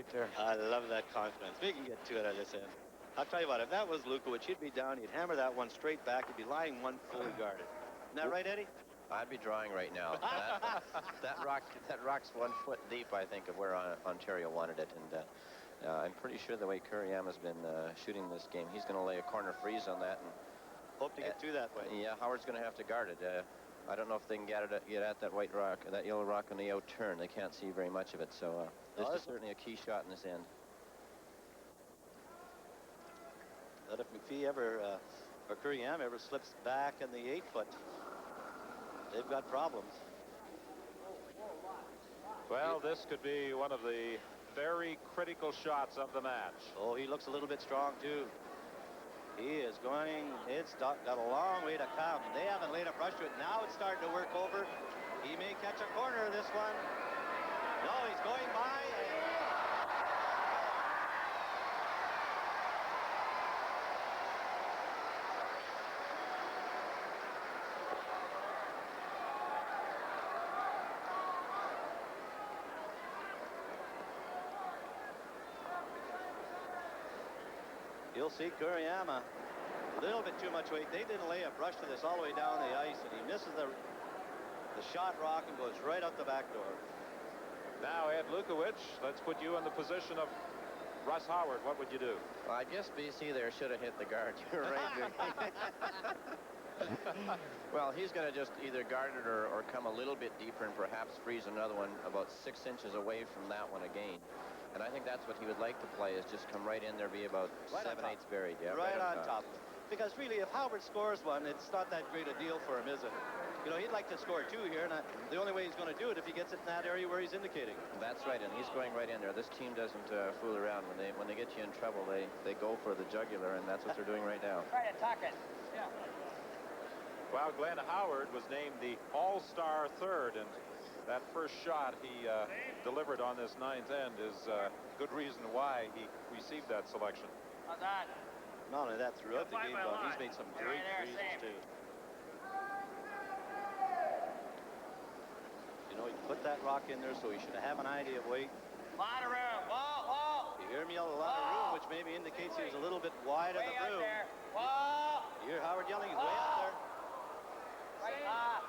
right there. I love that confidence. We can get to it at this end. I'll tell you what, if that was Lukowicz, he'd be down, he'd hammer that one straight back, he'd be lying one fully guarded. Isn't that right, Eddie? I'd be drawing right now. that rock's 1 foot deep, I think, of where Ontario wanted it, and I'm pretty sure the way Kuriyama's been shooting this game, he's going to lay a corner freeze on that, and hope to get to that way. Yeah, Howard's going to have to guard it. I don't know if they can get at that white rock, that yellow rock on the out turn. They can't see very much of it, so this is certainly a key shot in this end. That if McPhee ever, or Kuriyama ever slips back in the 8-foot, they've got problems. Well, this could be one of the very critical shots of the match. Oh, he looks a little bit strong, too. He is going, it's got a long way to come. They haven't laid a brush to it. Now it's starting to work over. He may catch a corner, this one. No, he's going by. You'll see Kuriyama, a little bit too much weight. They didn't lay a brush to this all the way down the ice, and he misses the shot rock and goes right out the back door. Now, Ed Lukowicz, let's put you in the position of Russ Howard. What would you do? Well, I guess BC there should have hit the guard. You're right. Well, he's going to just either guard it or come a little bit deeper and perhaps freeze another one about 6 inches away from that one again. And I think that's what he would like to play, is just come right in there, be about right 7/8 buried. Yeah, right on top. Because really, if Howard scores one, it's not that great a deal for him, is it? You know, he'd like to score 2 here, and the only way he's going to do it if he gets it in that area where he's indicating. That's right, and he's going right in there. This team doesn't fool around. When they get you in trouble, they go for the jugular, and that's what they're doing right now. Try to tuck it. Yeah. Well, Glenn Howard was named the All-Star third, and that first shot he delivered on this 9th end is good reason why he received that selection. How's that? Not only that, throughout the game, Don, he's made some great freezes, too. You know, he put that rock in there, so he should have an idea of weight. Lot of room. Wall. You hear me yell a lot of room, which maybe indicates he was a little bit wide of the room. There. Wall. You hear Howard yelling, he's way up there. Right up.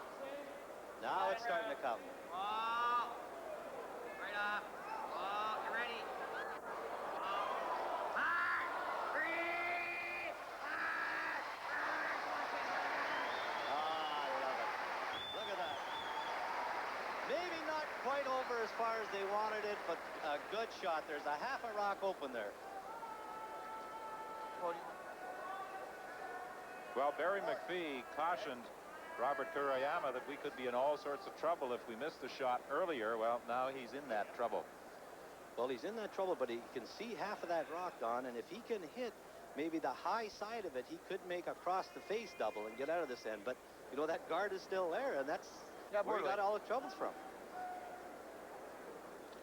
Now it's starting to come. Wall. Right up. Wall. You ready? Wall. Hard. Free. Hard. Ah, I love it. Look at that. Maybe not quite over as far as they wanted it, but a good shot. There's a half a rock open there. Well, Barry McPhee cautioned Robert Kuriyama that we could be in all sorts of trouble if we missed the shot earlier. Well, now he's in that trouble. Well, he's in that trouble, but he can see half of that rock, Don, and if he can hit maybe the high side of it, he could make across the face double and get out of this end. But, you know, that guard is still there, and that's where he got all the troubles from.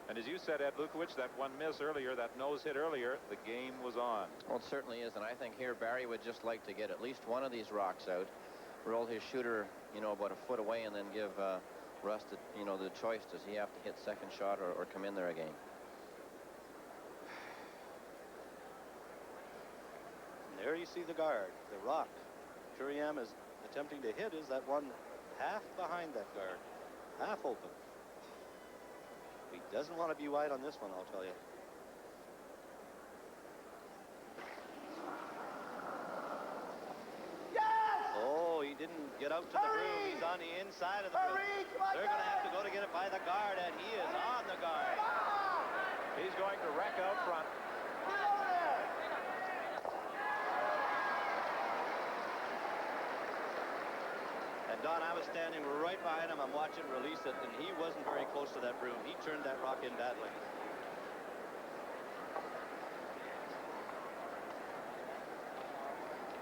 And as you said, Ed Lukowicz, that one miss earlier, that nose hit earlier, the game was on. Well, it certainly is, and I think here Barry would just like to get at least one of these rocks out, roll his shooter, you know, about a foot away, and then give Russ, the choice. Does he have to hit second shot or come in there again? And there you see the guard, the rock. Kuriyama is attempting to hit is that one half behind that guard, half open. He doesn't want to be wide on this one, I'll tell you. He didn't get out to the room. He's on the inside of the room. They're going to have to go to get it by the guard, and he is on the guard. He's going to wreck out front. And Don, I was standing right behind him. I'm watching him release it, and he wasn't very close to that room. He turned that rock in badly.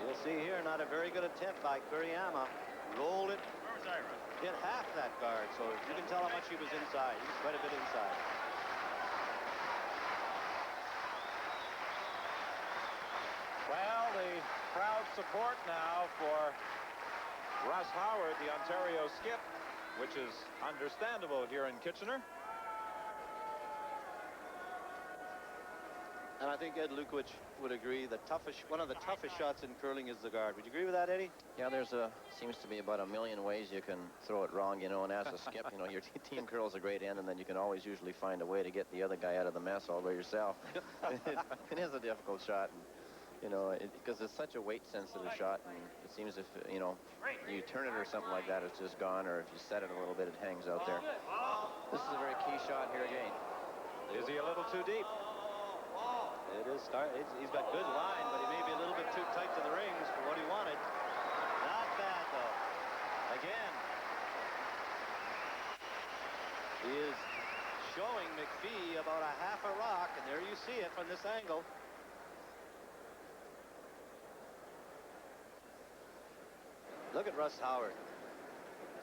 You'll see here, not a very good attempt by Kuriyama. Rolled it, hit half that guard, so you can tell how much he was inside. He was quite a bit inside. Well, the crowd support now for Russ Howard, the Ontario skip, which is understandable here in Kitchener. I think Ed Lukowich would agree that one of the toughest shots in curling is the guard. Would you agree with that, Eddie? Yeah, seems to be about a million ways you can throw it wrong, you know, and as a skip, you know, your team curls a great end, and then you can always usually find a way to get the other guy out of the mess all by yourself. It is a difficult shot, and, you know, because it's such a weight-sensitive shot, and it seems if, you know, you turn it or something like that, it's just gone, or if you set it a little bit, it hangs out there. This is a very key shot here again. Is he a little too deep? It is he's got good line, but he may be a little bit too tight to the rings for what he wanted. Not bad, though. Again, he is showing McPhee about a half a rock, and there you see it from this angle. Look at Russ Howard.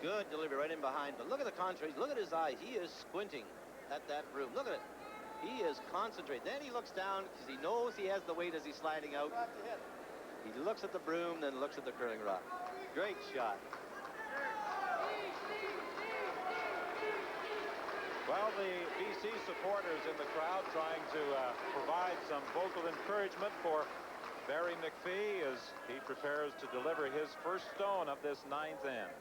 Good delivery right in behind, but look at the contrast. Look at his eye. He is squinting at that broom. Look at it. He is concentrated. Then he looks down because he knows he has the weight as he's sliding out. He looks at the broom, then looks at the curling rock. Great shot. Well, the BC supporters in the crowd trying to provide some vocal encouragement for Barry McPhee as he prepares to deliver his first stone of this ninth end.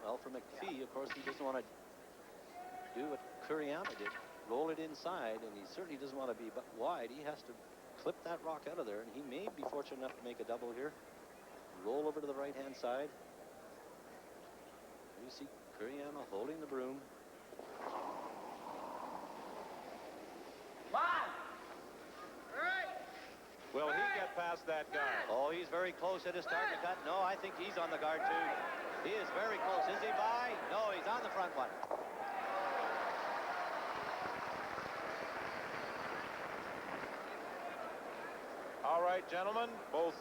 Well, for McPhee, of course, he doesn't want to do what Kuriyama did, roll it inside, and he certainly doesn't want to be wide. He has to clip that rock out of there, and he may be fortunate enough to make a double here. Roll over to the right-hand side. You see Kuriyama holding the broom. Will he get past that guard? Oh, he's very close at his start to cut. No, I think he's on the guard, too. He is very close. Is he by? No, he's on the front one. All right, gentlemen, both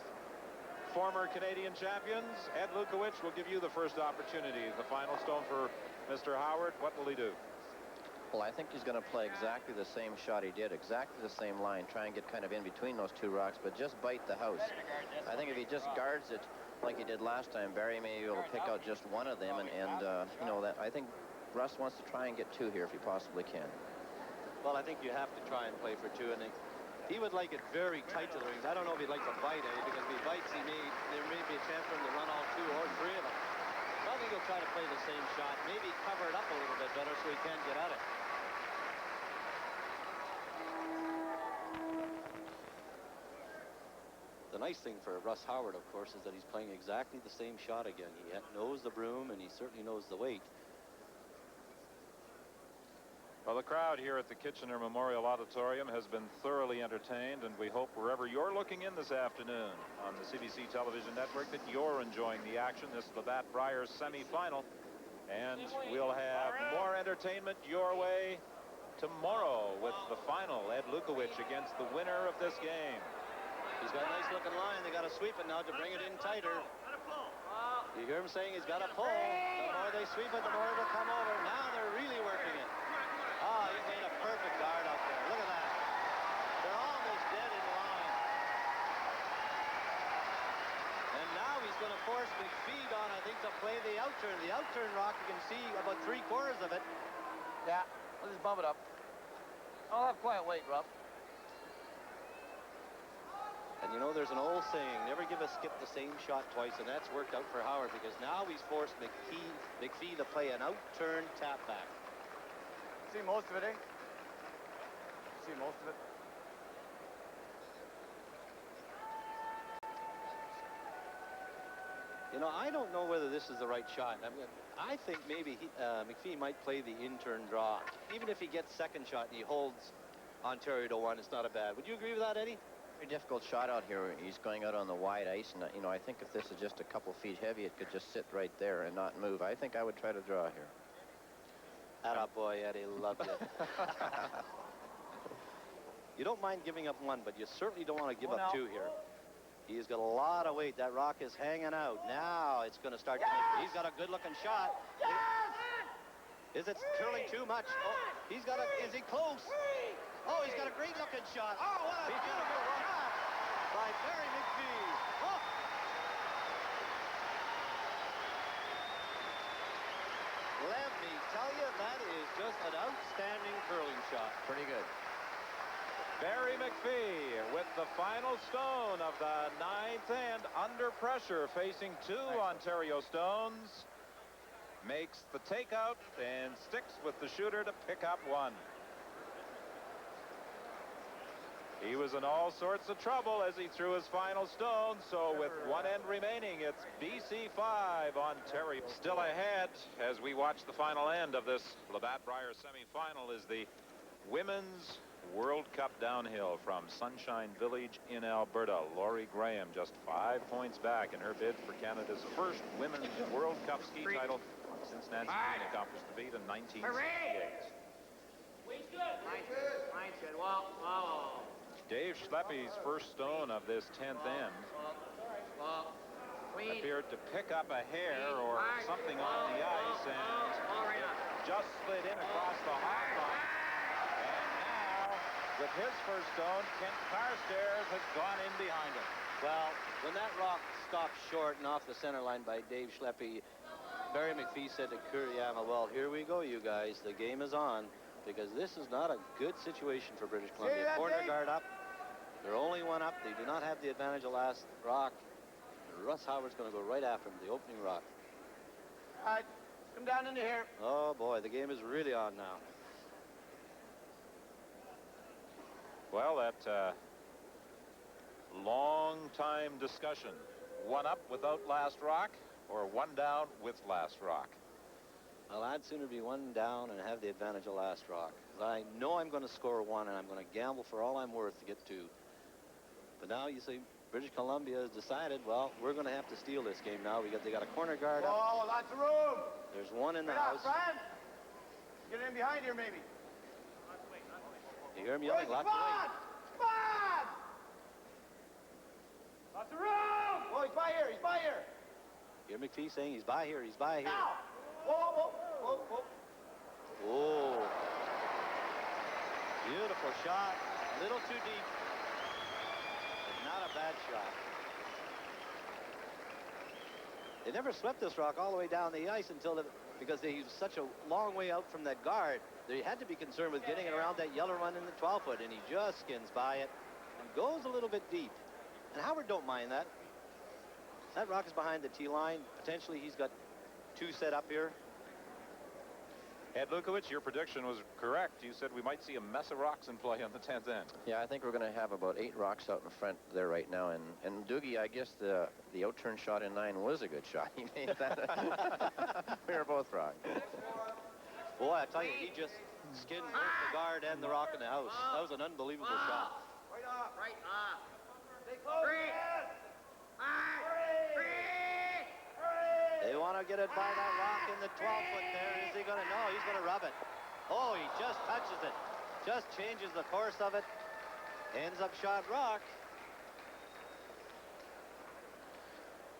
former Canadian champions. Ed Lukowich will give you the first opportunity. The final stone for Mr. Howard. What will he do? Well, I think he's going to play exactly the same shot he did, exactly the same line, try and get kind of in between those two rocks, but just bite the house. I think if he just guards it like he did last time, Barry may be able to pick out just one of them, and you know, that I think Russ wants to try and get two here if he possibly can. Well, I think you have to try and play for two, and he would like it very tight to the rings. I don't know if he'd like to bite it, because if he bites, there may be a chance for him to run all two or three of them. I think he'll try to play the same shot, maybe cover it up a little bit better so he can get at it. The nice thing for Russ Howard, of course, is that he's playing exactly the same shot again. He knows the broom, and he certainly knows the weight. Well, the crowd here at the Kitchener Memorial Auditorium has been thoroughly entertained, and we hope wherever you're looking in this afternoon on the CBC television network that you're enjoying the action. This is the Brier Semifinal, and we'll have more entertainment your way tomorrow with the final. Ed Lukowich against the winner of this game. He's got a nice looking line. They got to sweep it now to bring it in tighter. You hear him saying he's got to pull. The more they sweep it, the more it'll come over. Now they're really working it. Oh, he's made a perfect guard up there. Look at that. They're almost dead in line. And now he's going to force McPhee on, I think, to play the outturn. The outturn rock, you can see about 3/4 of it. Yeah, let's just bump it up. I'll have quiet weight, Ruff. And you know, there's an old saying, never give a skip the same shot twice, and that's worked out for Howard, because now he's forced McPhee to play an out-turn tap back. See most of it, eh? See most of it. You know, I don't know whether this is the right shot. I think maybe McPhee might play the in-turn draw. Even if he gets second shot and he holds Ontario to one, it's not a bad. Would you agree with that, Eddie? Very difficult shot out here. He's going out on the wide ice, and you know, I think if this is just a couple feet heavy, it could just sit right there and not move. I think I would try to draw here. Atta boy, Eddie, love you. You don't mind giving up one, but you certainly don't want to give up two here. He's got a lot of weight. That rock is hanging out. Now it's going to start to make. He's got a good-looking shot. Is it curling too much? Oh, he's got a. Is he close? Oh, he's got a great-looking shot. Oh, what a beautiful shot by Barry McPhee. Oh. was an outstanding curling shot. Pretty good. Barry McPhee with the final stone of the 9th end, under pressure, facing 2 Ontario stones, makes the takeout and sticks with the shooter to pick up 1. He was in all sorts of trouble as he threw his final stone, so with 1 end remaining, it's BC 5, Ontario still ahead. As we watch the final end of this Labatt Brier semifinal is the Women's World Cup downhill from Sunshine Village in Alberta. Laurie Graham just 5 points back in her bid for Canada's first Women's World Cup ski title since Nancy Greene accomplished the feat in 1968. Mine's good. Whoa. Dave Schleppy's first stone of this 10th end appeared to pick up a hair or something on the ice, and it just slid in across the hot line. And now, with his first stone, Kent Carstairs has gone in behind him. Well, when that rock stopped short and off the center line by Dave Schleppy, Barry McPhee said to Kuriyama, well, here we go, you guys. The game is on, because this is not a good situation for British Columbia. Corner guard up. They're only 1 up. They do not have the advantage of last rock. Russ Howard's going to go right after him, the opening rock. All right, come down into here. Oh, boy, the game is really on now. Well, that long time discussion. 1 up without last rock, or 1 down with last rock? Well, I'd sooner be 1 down and have the advantage of last rock. I know I'm going to score 1, and I'm going to gamble for all I'm worth to get 2. But now you see British Columbia has decided, well, we're going to have to steal this game now. They got a corner guard up. Oh, lots of room. There's 1 in the Get house. up, Brian. Get in behind here, maybe. You hear him yelling, lots of weight. Come on! Lots of room. Oh, he's by here. You hear McPhee saying he's by here, Now. Whoa. Oh. Beautiful shot. A little too deep. But not a bad shot. They never swept this rock all the way down the ice because he was such a long way out from that guard. They had to be concerned with getting it around that yellow run in the 12-foot, and he just skins by it and goes a little bit deep. And Howard don't mind that. That rock is behind the tee line. Potentially he's got 2 set up here. Ed Lukowicz, your prediction was correct. You said we might see a mess of rocks in play on the 10th end. Yeah, I think we're going to have about 8 rocks out in front there right now. And Doogie, I guess the out-turn shot in 9 was a good shot. He made that. We were both wrong. Boy, I tell you, he just skinned both the guard and the rock in the house. That was an unbelievable shot. Right off. Stay close. They want to get it by that rock in the 12-foot there. Is he going to? No, he's going to rub it. Oh, he just touches it. Just changes the course of it. Ends up shot rock.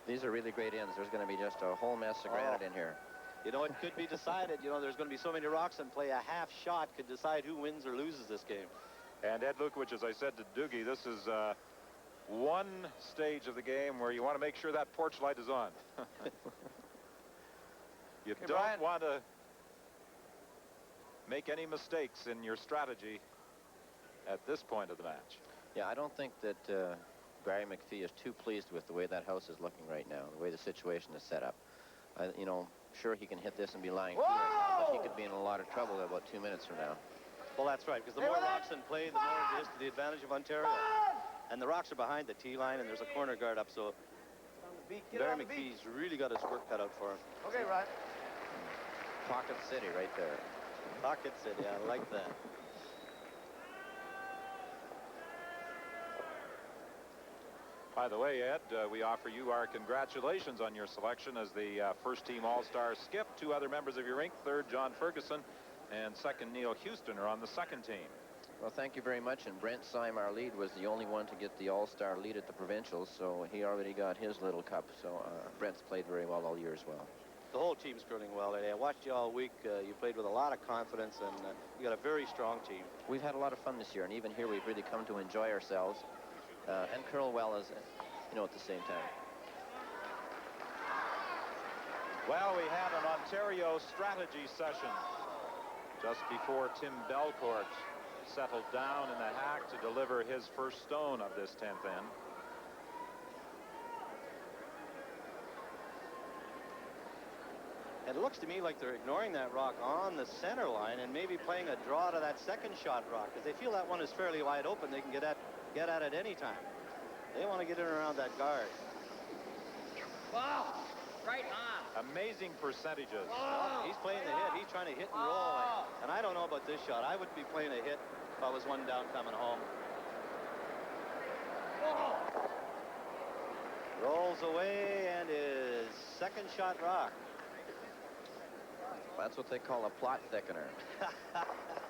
These are really great ends. There's going to be just a whole mess of granite in here. You know, it could be decided. You know, there's going to be so many rocks in play. A half shot could decide who wins or loses this game. And Ed Lukowicz, as I said to Doogie, this is one stage of the game where you want to make sure that porch light is on. You don't want to make any mistakes in your strategy at this point of the match. Yeah, I don't think that Barry McPhee is too pleased with the way that house is looking right now, the way the situation is set up. You know, sure, he can hit this and be lying through right now, but he could be in a lot of trouble about 2 minutes from now. Well, that's right, because the more rocks in play, the more it is to the advantage of Ontario. And the rocks are behind the tee line, and there's a corner guard up, so Barry McPhee's really got his work cut out for him. Okay, Rod. Pocket City right there. Pocket City, I like that. By the way, Ed, we offer you our congratulations on your selection as the first-team All-Star skip. 2 other members of your rink, third John Ferguson and second Neil Houston, are on the second team. Well, thank you very much. And Brent Syme, our lead, was the only one to get the All-Star lead at the Provincials, so he already got his little cup. So Brent's played very well all year as well. The whole team's curling well today. I watched you all week. You played with a lot of confidence, and you got a very strong team. We've had a lot of fun this year, and even here we've really come to enjoy ourselves and curl well, as you know, at the same time. Well, we had an Ontario strategy session just before Tim Belcourt settled down in the hack to deliver his first stone of this 10th end. It looks to me like they're ignoring that rock on the center line and maybe playing a draw to that second shot rock, because they feel that one is fairly wide open. They can get at it any time. They want to get in around that guard. Wow. Right on. Amazing percentages. Well, he's playing the hit. He's trying to hit and roll. And I don't know about this shot. I wouldn't be playing a hit if I was one down coming home. Rolls away and his second shot rock. That's what they call a plot thickener.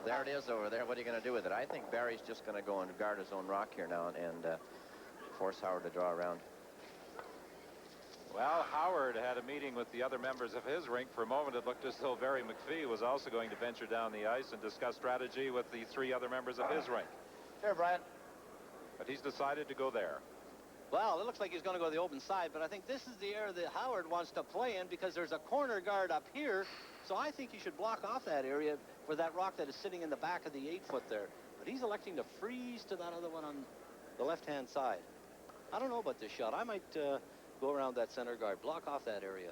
There it is over there. What are you going to do with it? I think Barry's just going to go and guard his own rock here now and force Howard to draw around. Well, Howard had a meeting with the other members of his rink. For a moment, it looked as though Barry McPhee was also going to venture down the ice and discuss strategy with the 3 other members of his rink. Here, Brian. But he's decided to go there. Well, it looks like he's going to go to the open side, but I think this is the area that Howard wants to play in, because there's a corner guard up here. So I think he should block off that area for that rock that is sitting in the back of the 8-foot there. But he's electing to freeze to that other one on the left-hand side. I don't know about this shot. I might go around that center guard, block off that area.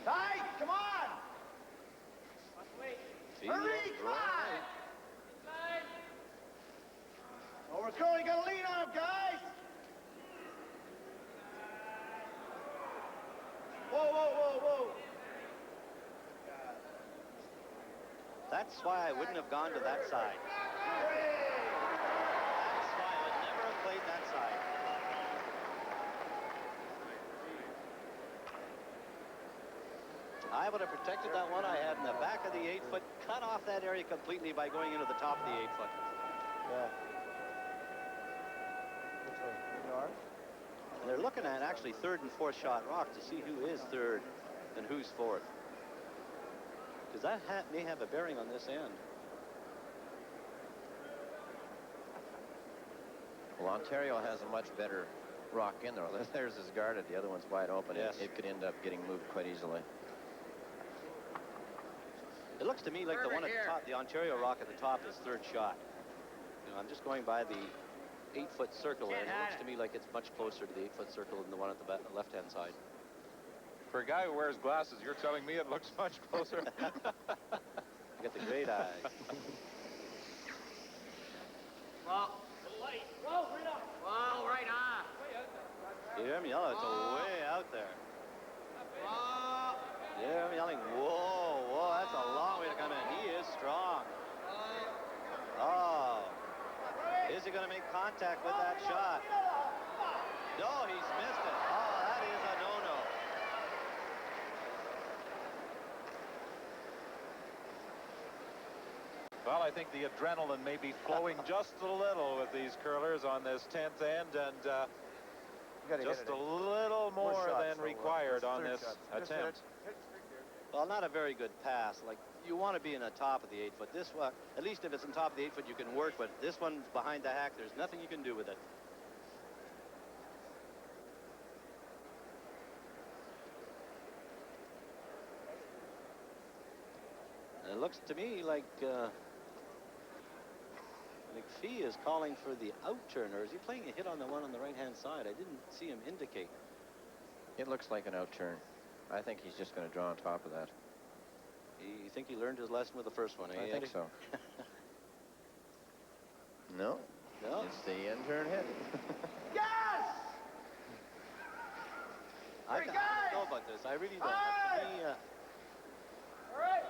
Hey, come on! Hurry, come on! Oh, we're going. You got to lean on him, guys. Whoa, whoa, whoa, whoa. That's why I wouldn't have gone to that side. That's why I would never have played that side. I would have protected that one I had in the back of the 8-foot, cut off that area completely by going into the top of the 8-foot. Yeah. And they're looking at actually 3rd and 4th shot rock to see who is 3rd and who's 4th. Because that hat may have a bearing on this end. Well, Ontario has a much better rock in there. There's his guarded. The other one's wide open. Yes. It could end up getting moved quite easily. It looks to me like the one at the top, the Ontario rock at the top, is 3rd shot. You know, I'm just going by the 8-foot circle, and it looks to me like it's much closer to the 8-foot circle than the one at the left-hand side. For a guy who wears glasses, you're telling me it looks much closer. You got the great eyes. Well, right on. You hear him yell? It's way out there. You hear him yelling, whoa, whoa, that's a long way to come in. He is strong. Oh. Is he going to make contact with that shot? No, he's missed it. Oh, that is a no-no. Well, I think the adrenaline may be flowing just a little with these curlers on this 10th end, and just a little more than required on this attempt. Well, not a very good pass. Like, you want to be in the top of the 8-foot. This one, at least if it's in top of the 8-foot, you can work with. This one's behind the hack. There's nothing you can do with it. And it looks to me like McPhee is calling for the out-turn, or is he playing a hit on the one on the right-hand side? I didn't see him indicate. It looks like an out-turn. I think he's just going to draw on top of that. You think he learned his lesson with the first one, eh, I think so. No. No? It's the in-turn hit. Yes! I don't know about this. I really don't. Hey! To me, All right.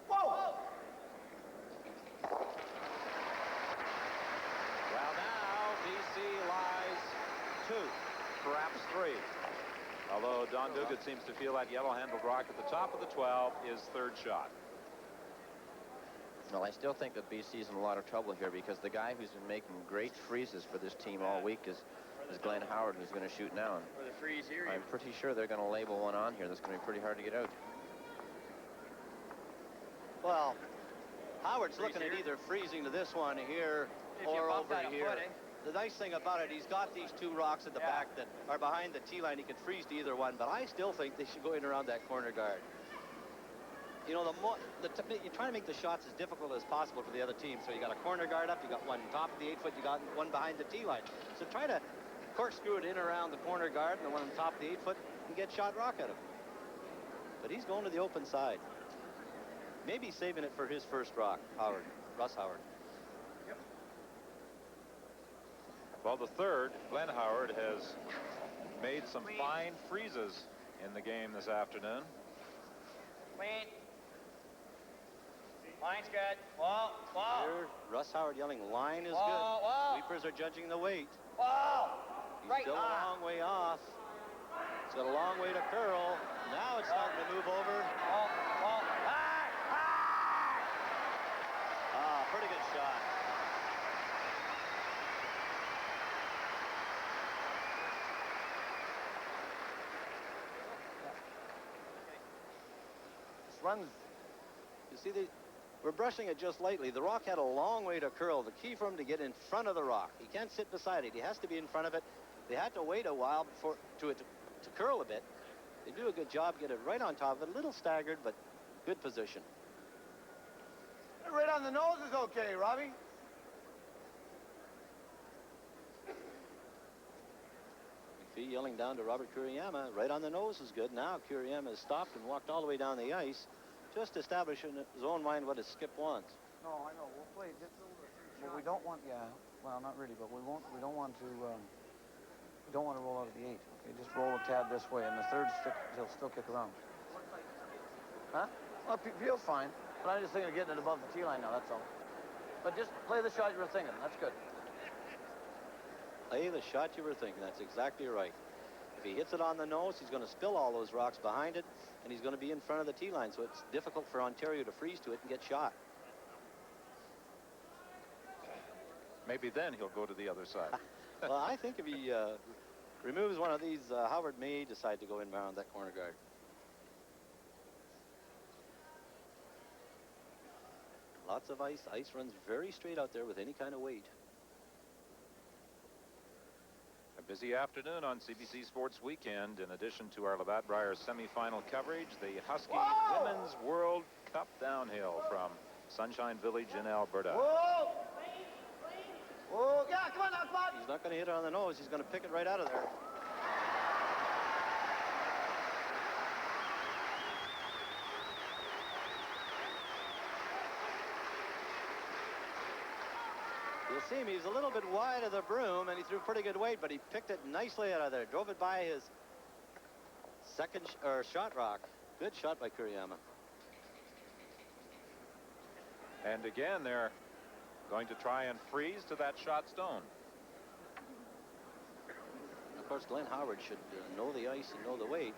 Whoa! Well, now BC lies 2, perhaps 3. Although Don Duguid seems to feel that yellow-handled rock at the top of the 12 is 3rd shot. Well, I still think that BC's in a lot of trouble here, because the guy who's been making great freezes for this team all week is Glenn Howard, who's going to shoot now. For the freeze here. I'm pretty sure they're going to label one on here that's going to be pretty hard to get out. well, Howard's looking at either freezing to this one here or over here. the nice thing about it, he's got these two rocks at the back that are behind the tee line. He can freeze to either one, but I still think they should go in around that corner guard. You know, you're trying to make the shots as difficult as possible for the other team. So you got a corner guard up, you got one top of the 8-foot, you got one behind the tee line. So try to corkscrew it in around the corner guard and the one on top of the 8-foot and get shot rock at him. But he's going to the open side. Maybe saving it for his first rock, Howard, Russ Howard. Well, the third, Glenn Howard, has made some fine freezes in the game this afternoon. Clean. Line's good. Whoa, whoa. Here, Russ Howard yelling, line is Whoa, good. whoa. Sweepers are judging the weight. Whoa. He's Right still on. a long way off. He's got a long way to curl. Now it's starting to move over. Whoa, whoa. High, high. Ah, pretty good shot. This runs. You see, we're brushing it just lightly. The rock had a long way to curl. The key for him to get in front of the rock. He can't sit beside it. He has to be in front of it. They had to wait a while before to curl a bit. They do a good job, get it right on top of it. A little staggered, but good position. Right on the nose is okay, Robbie. McPhee yelling down to Robert Kuriyama. Right on the nose is good. Now Kuriyama has stopped and walked all the way down the ice, just establishing in his own mind what his skip wants. No, I know. We'll play just but we don't want. Yeah. Well, not really, but we won't. We don't want to. We don't want to roll out of the 8. Okay, just roll a tad this way, and the third stick, he'll still kick around. Huh? Well, it feels fine, but I'm just thinking of getting it above the tee line now. That's all. But just play the shot you were thinking. That's good. Play the shot you were thinking. That's exactly right. If he hits it on the nose, he's going to spill all those rocks behind it, and he's going to be in front of the tee line, so it's difficult for Ontario to freeze to it and get shot. Maybe then he'll go to the other side. Well, I think if he removes one of these, Howard may decide to go in around that corner guard. Lots of ice. Ice runs very straight out there with any kind of weight. A busy afternoon on CBC Sports Weekend. In addition to our Labatt Brier semifinal coverage, the Husky Women's World Cup downhill from Sunshine Village in Alberta. Whoa! Whoa! Yeah, come on now, come on! He's not going to hit it on the nose. He's going to pick it right out of there. You'll see him. He's a little bit wide of the broom, and he threw pretty good weight, but he picked it nicely out of there. Drove it by his second shot rock. Good shot by Kuriyama. And again, they're going to try and freeze to that shot stone. Of course, Glenn Howard should know the ice and know the weight.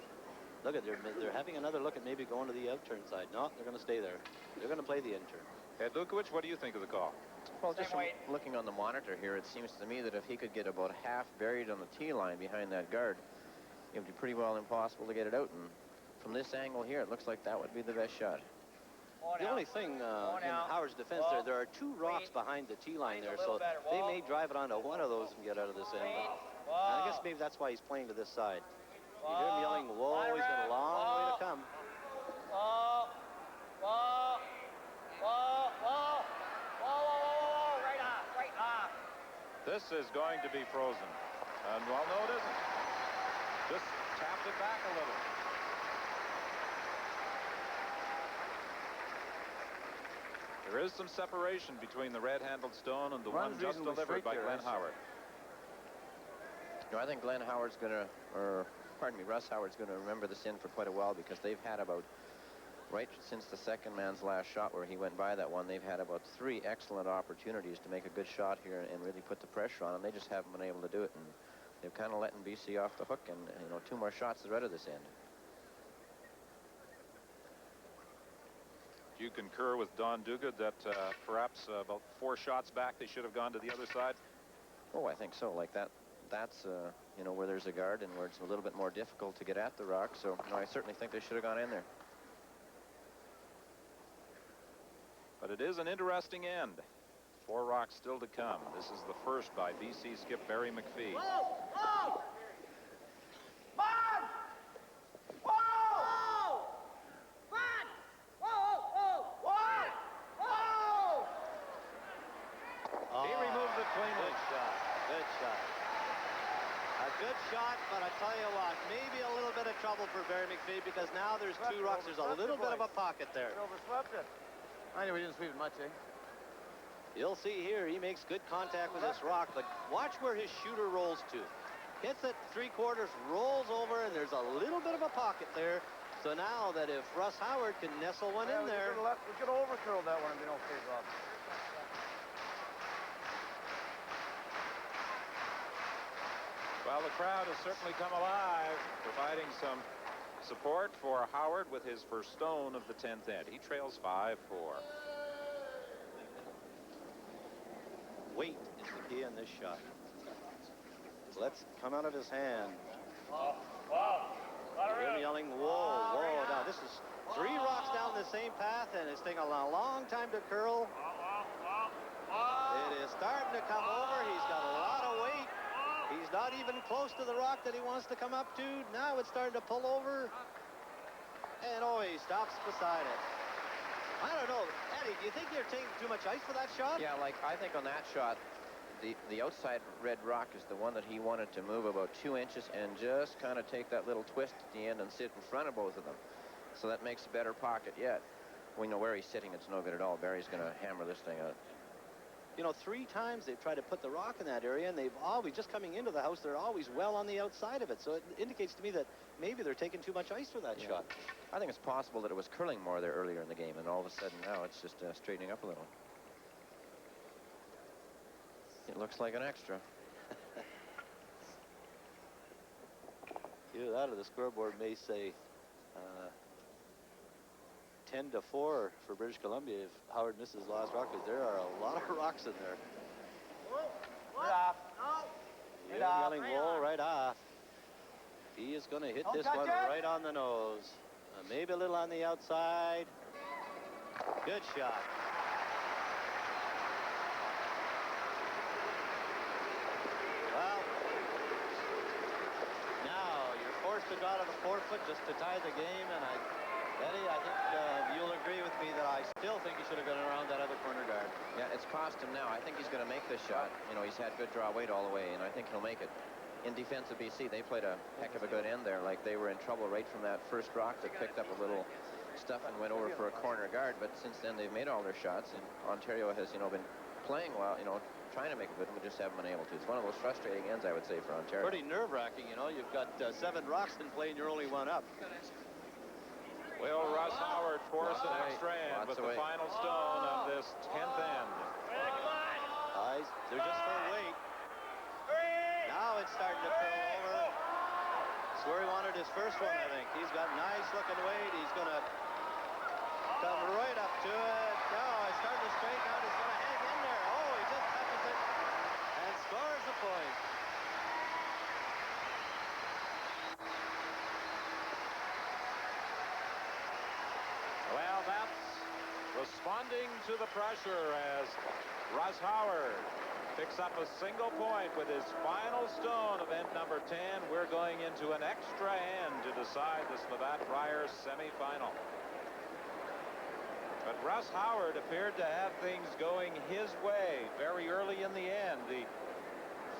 Look at, they're having another look at maybe going to the out-turn side. No, they're going to stay there. They're going to play the in-turn. Ed Lukowicz, what do you think of the call? Well, just looking on the monitor here, it seems to me that if he could get about half buried on the tee line behind that guard, it would be pretty well impossible to get it out. And from this angle here, it looks like that would be the best shot. The only thing in Howard's defense there are two rocks behind the tee line there, so they may drive it onto one of those and get out of this end. And I guess maybe that's why he's playing to this side. You hear him yelling, whoa, he's got a long way to come. Whoa, whoa, whoa, whoa, whoa, right off. This is going to be frozen. And, well, no, it isn't. Just tapped it back a little. There is some separation between the red-handled stone and the one just delivered by Glenn Howard. No, I think Glenn Howard's going to, or pardon me, Russ Howard's going to remember this in for quite a while, because they've had about, right since the second man's last shot where he went by that one, they've had about 3 excellent opportunities to make a good shot here and really put the pressure on them. They just haven't been able to do it, and they've kind of letting BC off the hook, and, you know, 2 more shots is right of this end. Do you concur with Don Duguid that perhaps about 4 shots back they should have gone to the other side? Oh, I think so. Like that's you know, where there's a guard and where it's a little bit more difficult to get at the rock. So, you know, I certainly think they should have gone in there. But it is an interesting end. 4 rocks still to come. This is the first by BC skip Barry McPhee. Whoa! Whoa! Bud! Whoa! Bud! Whoa! Whoa! Whoa! Whoa! Oh, He removed it cleanly. Good shot. Good shot. A good shot, but I tell you what, maybe a little bit of trouble for Barry McPhee because now there's 2 rocks. There's a little bit of a pocket there. We overswept it. I know we didn't sweep it much, eh? You'll see here, he makes good contact with this rock, but watch where his shooter rolls to. Hits it 3/4, rolls over, and there's a little bit of a pocket there. So now that if Russ Howard can nestle one in there. We could have overcurled that one and been okay, Rob. Well, the crowd has certainly come alive, providing some support for Howard with his first stone of the 10th end. He trails 5-4. Weight is the key in this shot. Let's come out of his hand. Hear him yelling, whoa, whoa. Now, this is 3 rocks down the same path, and it's taking a long time to curl. It is starting to come over. He's got a lot of weight. He's not even close to the rock that he wants to come up to. Now it's starting to pull over. And, oh, he stops beside it. I don't know. Eddie, do you think you're taking too much ice for that shot? Yeah, like I think on that shot, the outside red rock is the one that he wanted to move about 2 inches and just kind of take that little twist at the end and sit in front of both of them. So that makes a better pocket yet. We know where he's sitting. It's no good at all. Barry's going to hammer this thing out. You know, 3 times they've tried to put the rock in that area, and they've always, just coming into the house, they're always well on the outside of it. So it indicates to me that maybe they're taking too much ice for that shot. I think it's possible that it was curling more there earlier in the game, and all of a sudden now it's just straightening up a little. It looks like an extra. Either that or the scoreboard may say 10-4 for British Columbia if Howard misses the last rock, because there are a lot of rocks in there. Get off. He's yelling, whoa, right off. He is going to hit this one right on the nose. Maybe a little on the outside. Good shot. Well, now you're forced to draw to the 4-foot just to tie the game, and Eddie, I think you'll agree with me that I still think he should have gone around that other corner guard. Yeah, it's cost him now. I think he's going to make this shot. You know, he's had good draw weight all the way, and I think he'll make it. In defense of BC, they played a heck of a good end there. Like, they were in trouble right from that first rock that picked up a little stuff and went over for a corner guard. But since then, they've made all their shots, and Ontario has, you know, been playing well, you know, trying to make it good, but just haven't been able to. It's one of those frustrating ends, I would say, for Ontario. Pretty nerve-wracking, you know. You've got 7 rocks in play, and you're only 1 up. Will Russ Howard force an extra end with the final stone of this 10th end? Guys, they're just for weight. Now it's starting to curl over. That's where he wanted his first one, I think. He's got nice looking weight. He's going to come right up to it. Now it's starting to straighten out. He's going to hang in there. Oh, he just touches it and scores the point. Well, that's responding to the pressure as Russ Howard picks up a single point with his final stone of end number 10. We're going into an extra end to decide the Brier Semifinal. But Russ Howard appeared to have things going his way very early in the end. The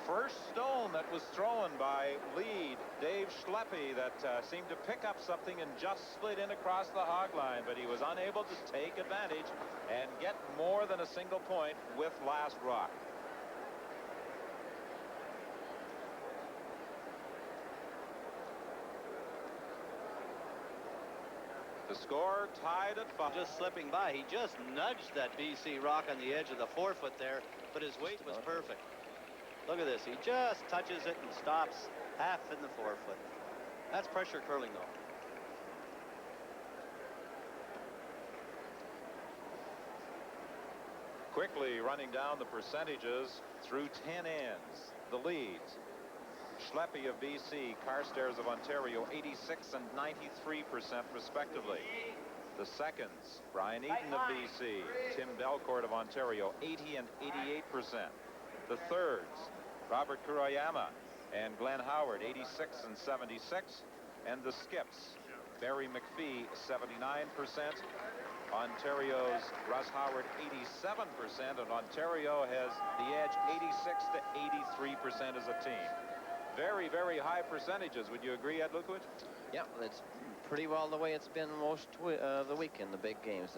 first stone that was thrown by lead Dave Schleppe that seemed to pick up something and just slid in across the hog line, but he was unable to take advantage and get more than a single point with last rock. The score tied at 5. Just slipping by. He just nudged that BC rock on the edge of the 4-foot there, but his weight was perfect. Look at this. He just touches it and stops half in the 4-foot. That's pressure curling, though. Quickly running down the percentages through 10 ends. The leads. Schleppe of BC, Carstairs of Ontario, 86% and 93% respectively. The seconds, Brian Eaton of BC, Tim Belcourt of Ontario, 80 and 88%. The thirds, Robert Kuroyama and Glenn Howard, 86 and 76. And the skips, Barry McPhee, 79%. Ontario's Russ Howard, 87%, and Ontario has the edge, 86 to 83% as a team. Very, very high percentages. Would you agree, Ed Lukowicz? Yeah, that's pretty well the way it's been most of the week in the big games,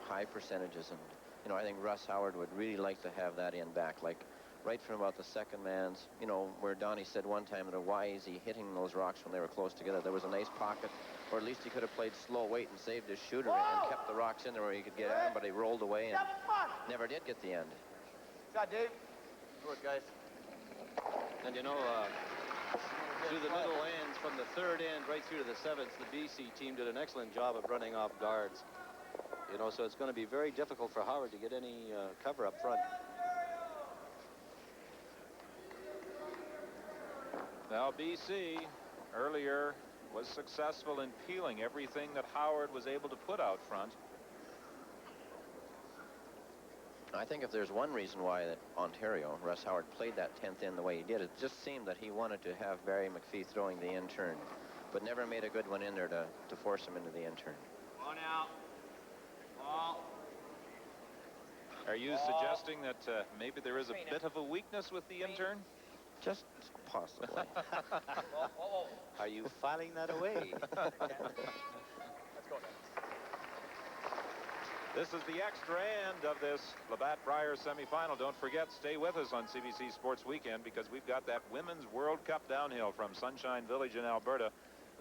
high percentages. And, you know, I think Russ Howard would really like to have that in back, like right from about the second man's, you know, where Donnie said one time, why is he hitting those rocks when they were close together? There was a nice pocket, or at least he could have played slow weight and saved his shooter and kept the rocks in there where he could get at him, but he rolled away and never did get the end. Shot, Dave. Good, guys. And you know, through the middle ends, from the third end right through to the seventh, the BC team did an excellent job of running off guards. You know, so it's going to be very difficult for Howard to get any cover up front. Now, BC earlier was successful in peeling everything that Howard was able to put out front. I think if there's one reason why that Ontario, Russ Howard, played that 10th in the way he did, it just seemed that he wanted to have Barry McPhee throwing the in turn, but never made a good one in there to force him into the in turn. Ball now. Ball. Are you suggesting that maybe there is a bit of a weakness with the in turn? Just possibly. Are you filing that away? Let's go. This is the extra end of this Labatt Brier semifinal. Don't forget, stay with us on CBC Sports Weekend, because we've got that Women's World Cup downhill from Sunshine Village in Alberta.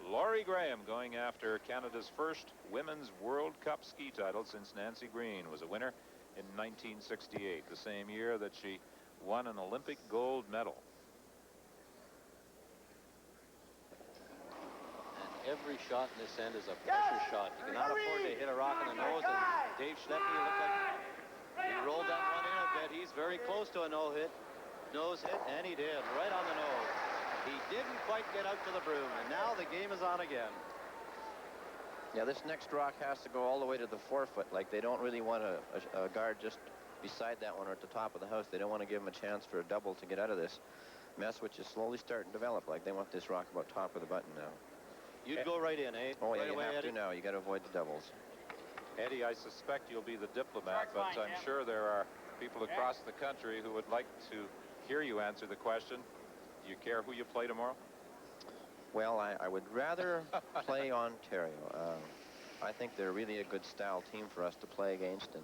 Laurie Graham going after Canada's first Women's World Cup ski title since Nancy Green was a winner in 1968, the same year that she won an Olympic gold medal. Every shot in this end is a pressure shot. You cannot afford to hit a rock in the nose. And Dave Schnepke looked like he rolled that one in a bit. He's very close to a nose hit, and he did, right on the nose. He didn't quite get out to the broom, and now the game is on again. Yeah, this next rock has to go all the way to the 4-foot. Like, they don't really want a guard just beside that one or at the top of the house. They don't want to give him a chance for a double to get out of this mess, which is slowly starting to develop. Like, they want this rock about top of the button now. You'd go right in, eh? Oh, yeah, right you away, have Eddie? to now. You got to avoid the doubles. Eddie, I suspect you'll be the diplomat, but Fine, I'm sure there are people across the country who would like to hear you answer the question. Do you care who you play tomorrow? Well, I would rather play Ontario. I think they're really a good style team for us to play against, and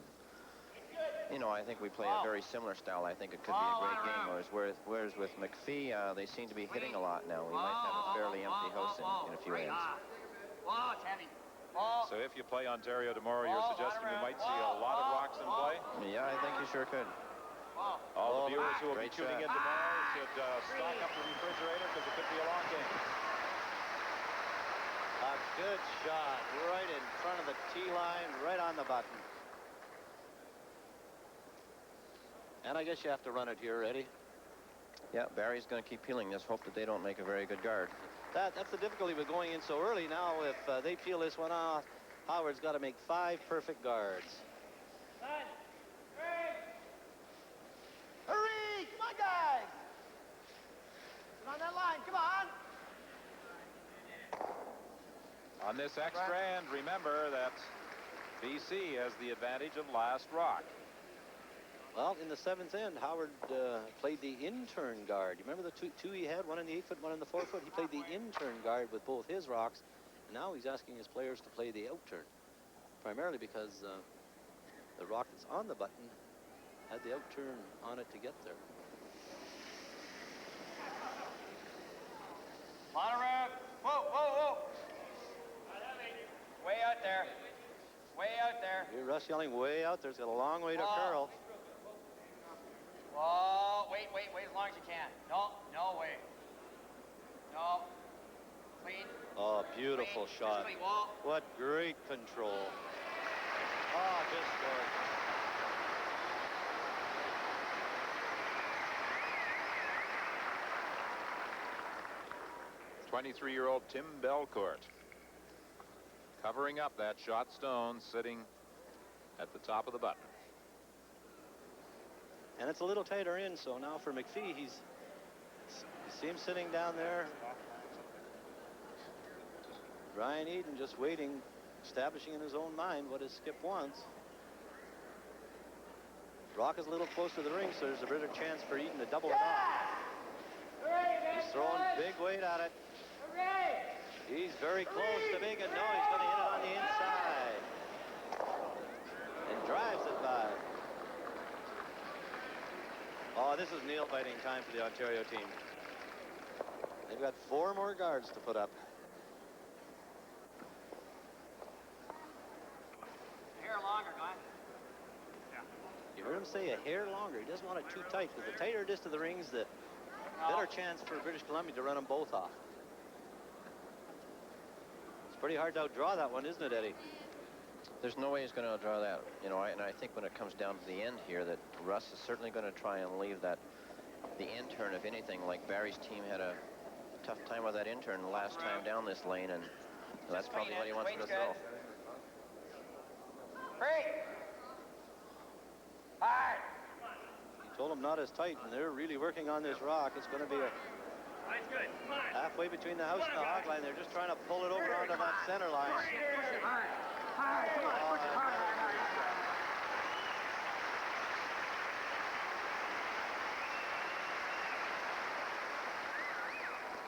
you know, I think we play a very similar style. I think it could be a great game. Whereas with McPhee, they seem to be hitting a lot now. We might have a fairly empty house in a few ends. Whoa, it's heavy. So if you play Ontario tomorrow, you're suggesting we might see a lot of rocks in play? Yeah, I think you sure could. All the viewers who will be Great tuning in shot. tomorrow should stock up the refrigerator, because it could be a long game. A good shot right in front of the tee line, right on the button. And I guess you have to run it here, Eddie. Yeah, Barry's going to keep peeling this. Hope that they don't make a very good guard. That's the difficulty with going in so early. Now, if they peel this one off, Howard's got to make 5 perfect guards. Hurry! Come on, guys! Get on that line, come on! On this extra end, remember that BC has the advantage of last rock. Well, in the 7th end, Howard played the in-turn guard. You remember the two he had, one in the 8-foot, one in the 4-foot? He played the in-turn guard with both his rocks. Now he's asking his players to play the out-turn, primarily because the rock that's on the button had the out-turn on it to get there. Lot of room. Whoa, whoa, whoa. Way out there. Way out there. Hear Russ yelling way out there. It's got a long way to curl. Whoa, wait as long as you can. No way. No. Clean. Oh, beautiful Clean. shot. Clean. Whoa. What great control. Oh, just good. 23-year-old Tim Belcourt covering up that shot stone sitting at the top of the button. And it's a little tighter in, so now for McPhee, you see him sitting down there. Brian Eden just waiting, establishing in his own mind what his skip wants. Rock is a little close to the ring, so there's a better chance for Eden to double it off. He's throwing big weight at it. He's very close to making it. No, he's going to hit it on the inside. And drives it by. Oh, this is nail-biting time for the Ontario team. They've got 4 more guards to put up. A hair longer, Glenn. You heard him say a hair longer. He doesn't want it too tight, because the tighter it is to the rings, the better chance for British Columbia to run them both off. It's pretty hard to outdraw that one, isn't it, Eddie? There's no way he's going to outdraw that. You know, and I think when it comes down to the end here, that Russ is certainly going to try and leave the end turn, if anything, like Barry's team had a tough time with that intern the last time down this lane, and that's probably what he wants to throw. Great. Hard. He told him not as tight, and they're really working on this rock. It's going to be halfway between the house and the hog line. They're just trying to pull it over onto that center line. Hard. Come on, push it hard.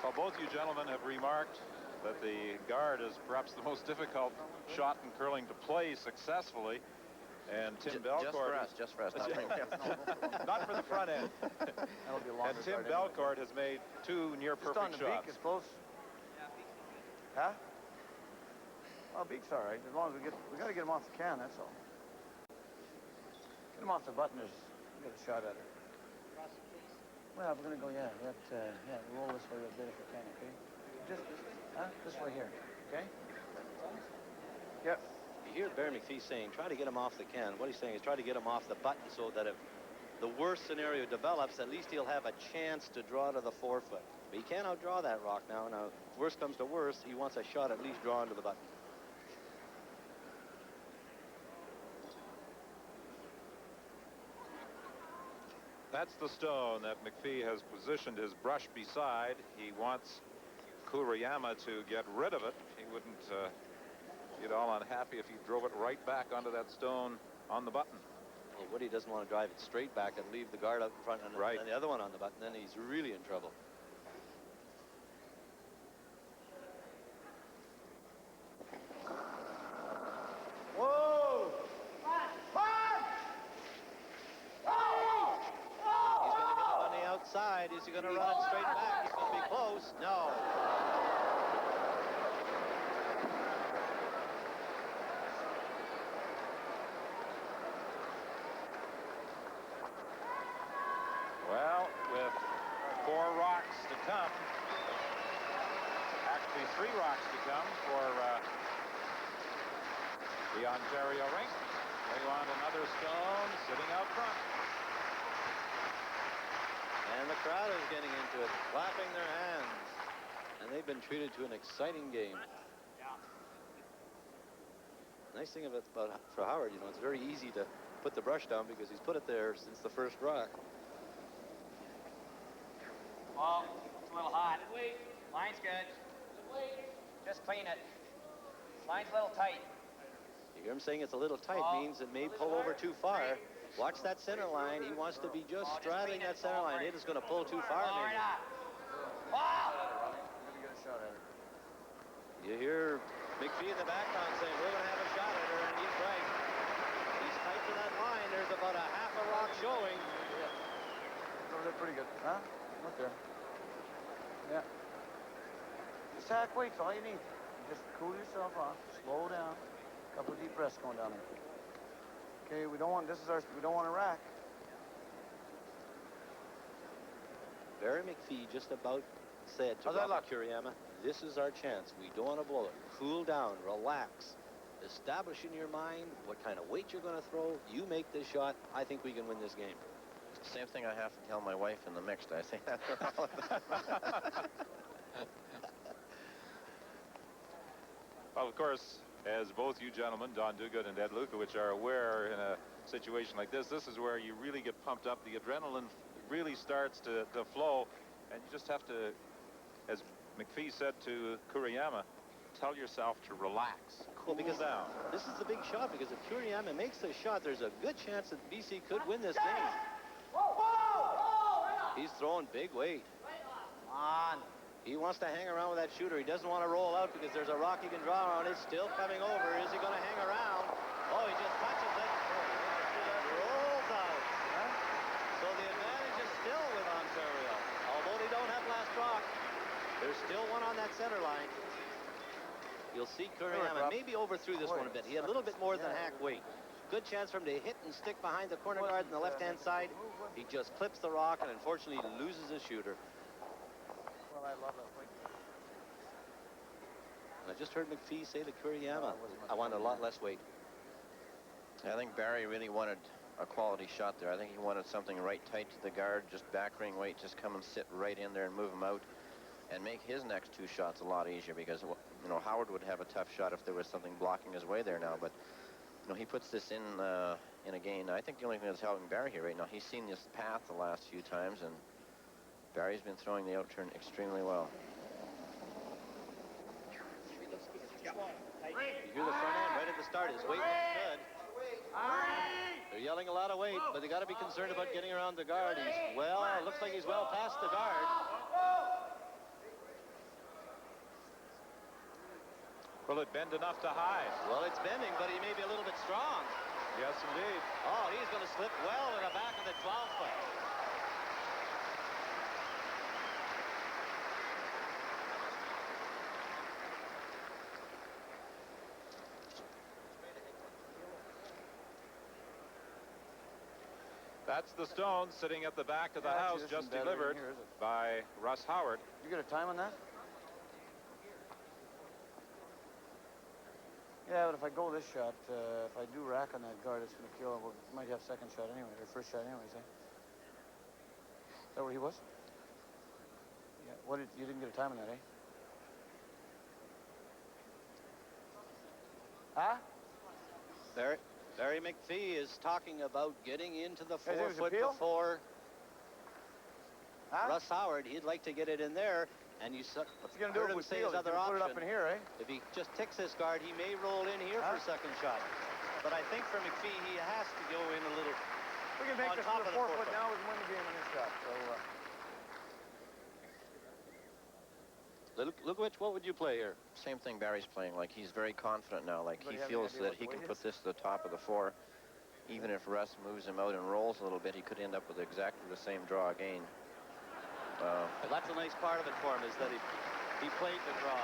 Well, both you gentlemen have remarked that the guard is perhaps the most difficult shot in curling to play successfully. And Tim Belcourt... Just for us. Not for the front end. And Tim Belcourt has made 2 near-perfect shots. Beak is close. Huh? Oh, Beak's all right. As long as we got to get him off the can, that's all. Get him off the button, get a shot at it. Well, we're going to go, yeah, roll this way a bit if we can, okay? Just, this way here, okay? Yep. You hear Barry McPhee saying, try to get him off the can. What he's saying is try to get him off the button so that if the worst scenario develops, at least he'll have a chance to draw to the 4-foot. But he can't outdraw that rock now. Now, if worst comes to worst, he wants a shot at least drawn to the button. That's the stone that McPhee has positioned his brush beside. He wants Kuriyama to get rid of it. He wouldn't get all unhappy if he drove it right back onto that stone on the button. Well, Woody doesn't want to drive it straight back and leave the guard out in front and the other one on the button. Then he's really in trouble. Whoa! Outside. Is he going to run it straight back? He's going to be close. No. Well, with 4 rocks to come, actually 3 rocks to come for the Ontario rink. They want another stone sitting out front. And the crowd is getting into it, clapping their hands. And they've been treated to an exciting game. Nice thing about for Howard, you know, it's very easy to put the brush down because he's put it there since the first rock. Well, it's a little hot. Line's good. Just clean it. Line's a little tight. You hear him saying it's a little tight, means it may pull over too far. Watch that center line. He wants to be just straddling that center line. It is going to pull too far, maybe. You hear McPhee in the background saying, we're going to have a shot at her, and he's right. He's tight to that line. There's about a half a rock showing. Those are pretty good. Huh? Look there. Yeah. Just hack weights, all you need. Just cool yourself off. Slow down. A couple of deep breaths going down there. Okay, we don't want a rack. Barry McPhee just about said to Robert Kuriyama, this is our chance. We don't want to blow it. Cool down, relax. Establish in your mind what kind of weight you're going to throw. You make this shot. I think we can win this game. Same thing I have to tell my wife in the mixed, I think. Well, of course, as both you gentlemen, Don Duguid and Ed Lukowicz, are aware, in a situation like this is where you really get pumped up. The adrenaline really starts to flow, and you just have to, as McPhee said to Kuriyama, tell yourself to relax, cool down. This is the big shot, because if Kuriyama makes this shot, there's a good chance that BC could win this game. He's throwing big weight. Come on. He wants to hang around with that shooter. He doesn't want to roll out because there's a rock he can draw on. It's still coming over. Is he going to hang around? Oh, he just touches it. Rolls out. So the advantage is still with Ontario. Although they don't have last rock, there's still one on that center line. You'll see Kuriyama maybe overthrew this one a bit. He had a little bit more than hack weight. Good chance for him to hit and stick behind the corner guard on the left-hand side. He just clips the rock, and unfortunately loses his shooter. Well, I love that weight. I just heard McPhee say to Kuriyama, I want a lot less weight. I think Barry really wanted a quality shot there. I think he wanted something right tight to the guard, just back ring weight, just come and sit right in there and move him out and make his next two shots a lot easier, because, you know, Howard would have a tough shot if there was something blocking his way there now. But, you know, he puts this in again. I think the only thing that's helping Barry here right now, he's seen this path the last few times, and Barry's been throwing the outturn extremely well. You hear the front end right at the start. His weight looks good. They're yelling a lot of weight, but they got to be concerned about getting around the guard. He's looks like he's well past the guard. Will it bend enough to hide? Well, it's bending, but he may be a little bit strong. Yes, indeed. Oh, he's going to slip well to the back of the 12-foot. That's the stone sitting at the back of the house, just delivered by Russ Howard. You get a time on that? Yeah, but if I go this shot, if I do rack on that guard, it's going to kill him. We might have second shot anyway, or first shot anyways, eh? Is that where he was? Yeah. You didn't get a time on that, eh? Huh? Barry McPhee is talking about getting into the Hey, 4-foot before Russ Howard. He'd like to get it in there, and you What's he going to do heard him with say Field? his other Put option. it up in here, eh? If he just ticks this guard, he may roll in here for a second shot. But I think for McPhee, he has to go in a little We can make on this top of the 4-foot 4-foot. now. We can win the game on this shot. So, Lukowicz, what would you play here? Same thing Barry's playing. Like, he's very confident now. Like, he Anybody have feels any idea that what he the can weight put is? this to the top of the 4. Even if Russ moves him out and rolls a little bit, he could end up with exactly the same draw again. Well, that's a nice part of it for him, is that he played the draw.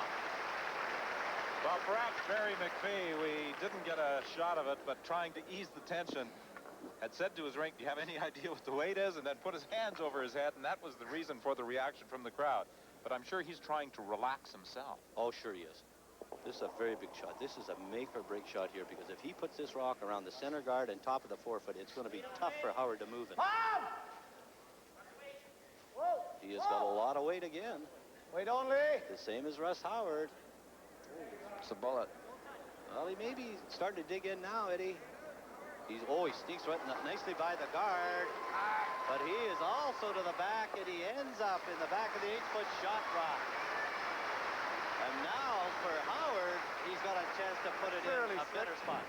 Well, perhaps Barry McPhee, we didn't get a shot of it, but trying to ease the tension, had said to his rink, do you have any idea what the weight is? And then put his hands over his head, and that was the reason for the reaction from the crowd. But I'm sure he's trying to relax himself. Oh, sure he is. This is a very big shot. This is a make-or-break shot here, because if he puts this rock around the center guard and top of the 4-foot, it's going to be tough for Howard to move it. He has got a lot of weight again. Wait only. The same as Russ Howard. It's a bullet. Well, he may be starting to dig in now, Eddie. He sneaks right nicely by the guard. But he is also to the back, and he ends up in the back of the 8-foot shot rock. And now for Howard, he's got a chance to put it in a better spot.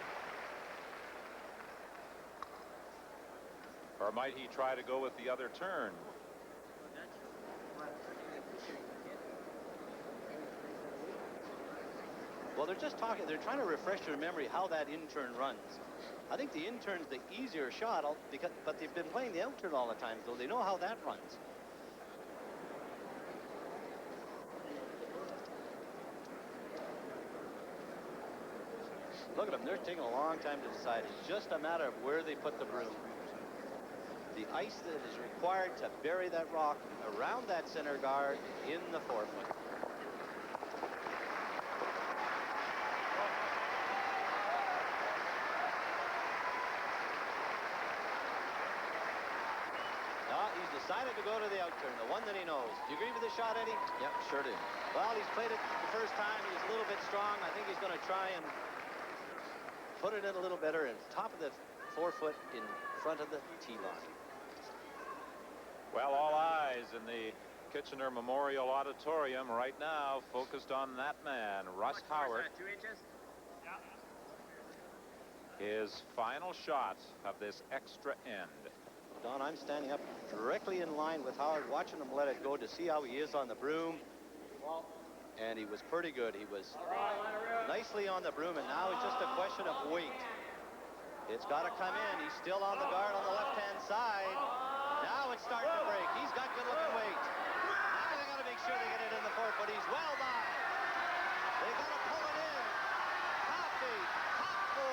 Or might he try to go with the other turn? Well, they're just talking. They're trying to refresh your memory how that in-turn runs. I think the in-turn's the easier shot, but they've been playing the out-turn all the time, so they know how that runs. Look at them. They're taking a long time to decide. It's just a matter of where they put the broom. The ice that is required to bury that rock around that center guard in the 4-foot. He's decided to go to the out-turn, the one that he knows. Do you agree with the shot, Eddie? Yep, sure do. Well, he's played it the first time. He's a little bit strong. I think he's going to try and put it in a little better and top of the 4-foot in front of the tee line. Well, all eyes in the Kitchener Memorial Auditorium right now focused on that man, Russ Howard. 2 inches? His final shot of this extra end. Don, I'm standing up directly in line with Howard, watching him let it go to see how he is on the broom. And he was pretty good. He was nicely on the broom, and now it's just a question of weight. It's got to come in. He's still on the guard on the left-hand side. Now it's starting to break. He's got good-looking weight. Now they got to make sure they get it in the 4-foot. He's well by. They got to pull it in. Top 8, top 4.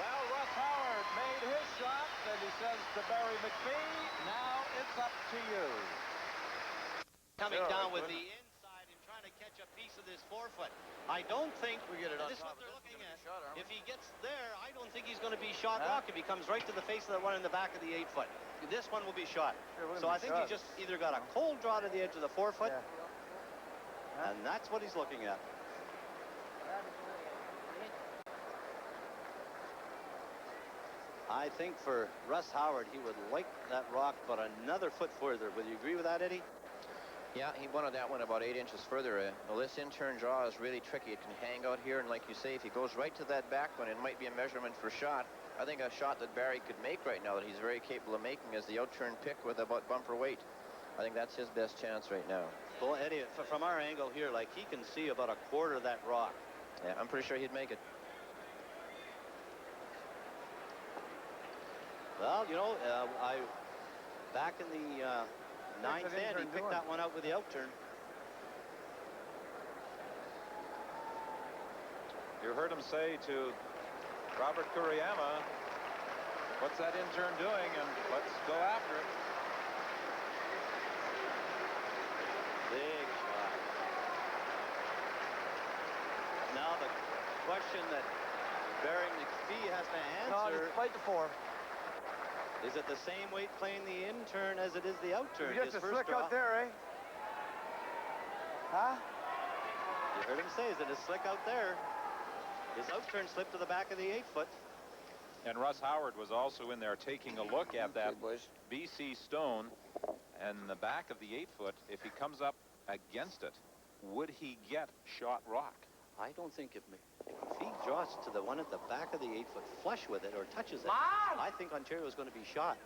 Well, Russ Howard made his shot, and he says to Barry McPhee, now it's up to you. Coming down with the inside and trying to catch a piece of this 4-foot. I don't think We get it on this is top what they're of looking this. at. Shot, aren't we? If he gets there, I don't think he's going to be shot rock if he comes right to the face of the one in the back of the 8-foot. This one will be shot. Sure, we're So gonna I be think he shot. just either got a cold draw to the edge of the 4-foot, Yeah. and that's what he's looking at. I think for Russ Howard, he would like that rock, but another foot further. Would you agree with that, Eddie? Yeah, he wanted that one about 8 inches further. Well, this in-turn draw is really tricky. It can hang out here, and like you say, if he goes right to that back one, it might be a measurement for shot. I think a shot that Barry could make right now that he's very capable of making is the out-turn pick with about bumper weight. I think that's his best chance right now. Well, Eddie, from our angle here, like, he can see about a quarter of that rock. Yeah, I'm pretty sure he'd make it. Well, you know, back in the ninth end, he picked that one out with the out-turn. You heard him say to Robert Kuriyama, what's that intern doing, and let's go after it. Big shot. Now the question that Barry McPhee has to No, answer, just fight the 4. is it the same weight playing the in-turn as it is the out-turn? You get His the first slick draw. out there, eh? Huh? You heard him say, is it a slick out there? His out-turn slipped to the back of the 8-foot. And Russ Howard was also in there taking a look at that boys. BC stone and the back of the 8-foot. If he comes up against it, would he get shot rock? I don't think if McPhee draws to the one at the back of the 8-foot flush with it or touches it, I think Ontario is going to be shot.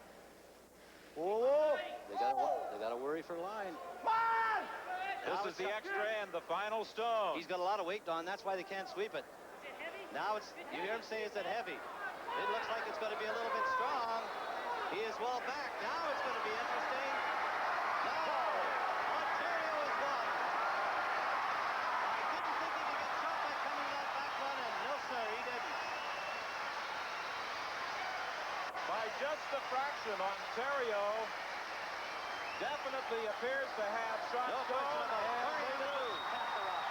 Whoa! They got to worry for line. This is the extra end, the final stone. He's got a lot of weight, Don. That's why they can't sweep it. Now it's, you hear him say, is it heavy? It looks like it's going to be a little bit strong. He is well back. Now it's going to be interesting. No! Ontario has won. I didn't think he could get shot by coming that back one, and no, sir, he didn't. By just a fraction, Ontario definitely appears to have shot No stone question about it. and Hurry made to it. move. Tap the rock.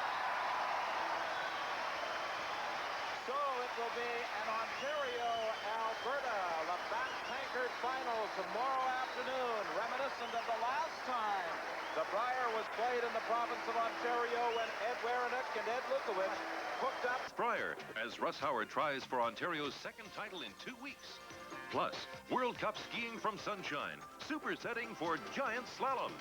So it will be an Ontario-Alberta, the back tankard final tomorrow afternoon, reminiscent of the last time the Brier was played in the province of Ontario when Ed Werenick and Ed Lukowicz hooked up. Brier, as Russ Howard tries for Ontario's second title in 2 weeks. Plus, World Cup skiing from Sunshine, super setting for giant slalom.